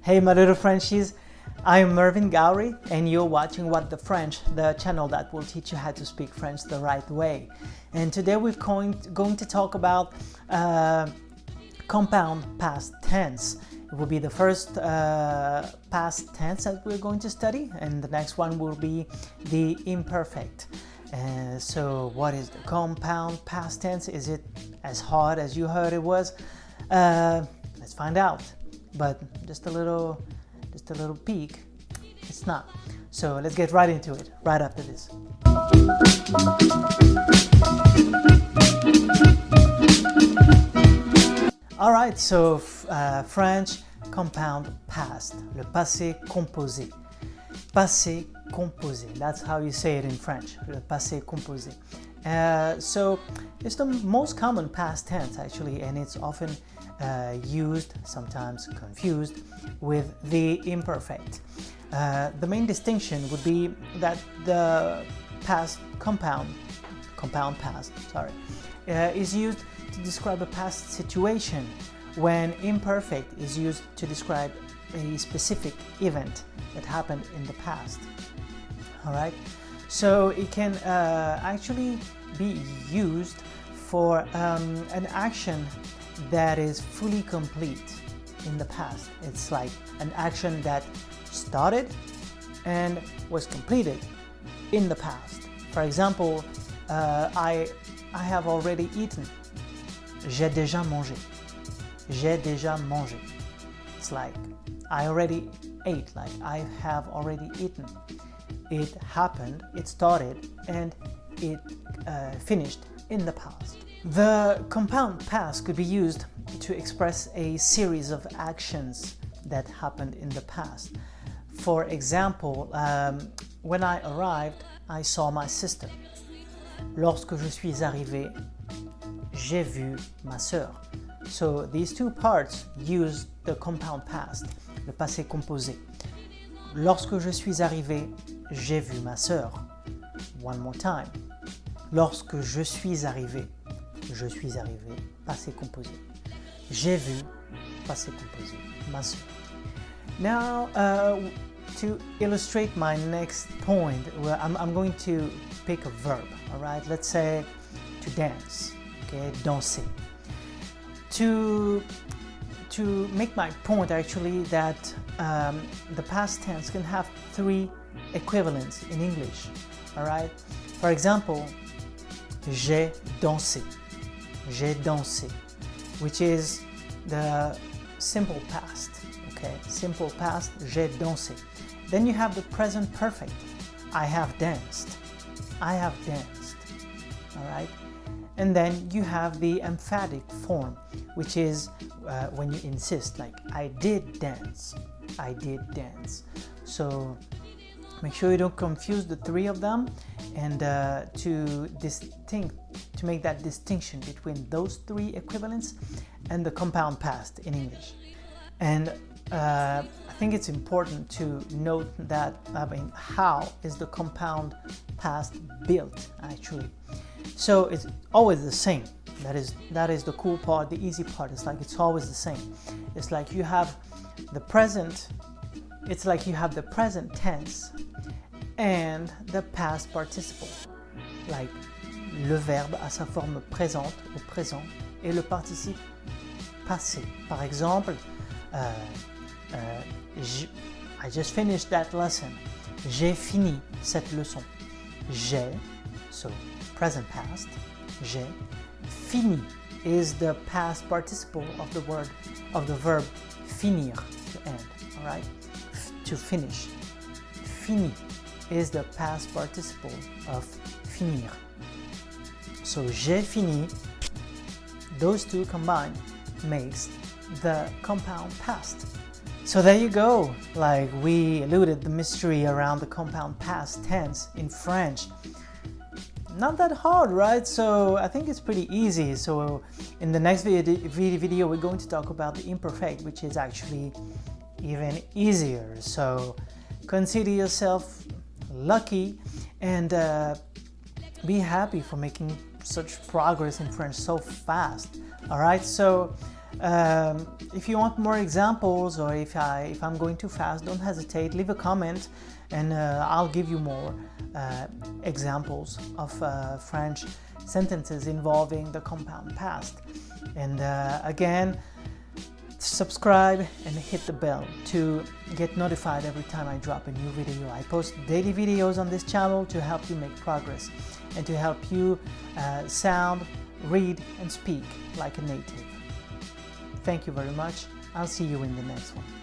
Hey my little Frenchies, I'm Mervine Gowry and you're watching What the French, the channel that will teach you how to speak French the right way. And today we're going to talk about compound past tense. It will be the first past tense that we're going to study, and the next one will be the imperfect. So what is the compound past tense? Is it as hard as you heard it was? Let's find out. But just a little peek, it's not. So let's get right into it, right after this. Alright, so French compound past, le passé composé. Passé composé, that's how you say it in French, le passé composé. So it's the most common past tense actually, and it's often used, sometimes confused, with the imperfect. The main distinction would be that the past compound past, is used to describe a past situation, when imperfect is used to describe a specific event that happened in the past. Alright, so it can actually be used for an action that is fully complete in the past. It's like an action that started and was completed in the past. For example, I have already eaten. J'ai déjà mangé. J'ai déjà mangé. It's like I already ate, like I have already eaten. It happened, it started, and it finished in the past. The compound past could be used to express a series of actions that happened in the past. For example, when I arrived, I saw my sister. Lorsque je suis arrivé, j'ai vu ma sœur. So these two parts use the compound past, le passé composé. Lorsque je suis arrivé, j'ai vu ma sœur. One more time. Lorsque je suis arrivé, passé composé. J'ai vu, passé composé, ma sœur. Now, to illustrate my next point, I'm going to pick a verb, all right? Let's say to dance, okay, danser. To make my point actually that the past tense can have three equivalents in English, all right? For example, j'ai dansé, which is the simple past, okay? Simple past, j'ai dansé. Then you have the present perfect, I have danced, all right? And then you have the emphatic form, which is when you insist, like I did dance. So make sure you don't confuse the three of them, and to make that distinction between those three equivalents and the compound past in English. And I think it's important to note that, how is the compound past built actually? So it's always the same. That is the cool part, the easy part. It's like it's always the same. It's like you have the present. It's like you have the present tense and the past participle, like le verbe à sa forme présente au présent et le participe passé. Par exemple, I just finished that lesson. J'ai fini cette leçon. J'ai, so present past, j'ai fini is the past participle of the verb finir, to end, all right? To finish. Fini is the past participle of finir. So j'ai fini, those two combined makes the compound past. So there you go, like we eluded the mystery around the compound past tense in French. Not that hard, right? So I think it's pretty easy. So in the next video we're going to talk about the imperfect, which is actually even easier. So consider yourself lucky and be happy for making such progress in French so fast. All right, so If you want more examples, or if I'm going too fast, don't hesitate, leave a comment and I'll give you more examples of French sentences involving the compound past. And again, subscribe and hit the bell to get notified every time I drop a new video. I post daily videos on this channel to help you make progress and to help you sound, read and speak like a native. Thank you very much. I'll see you in the next one.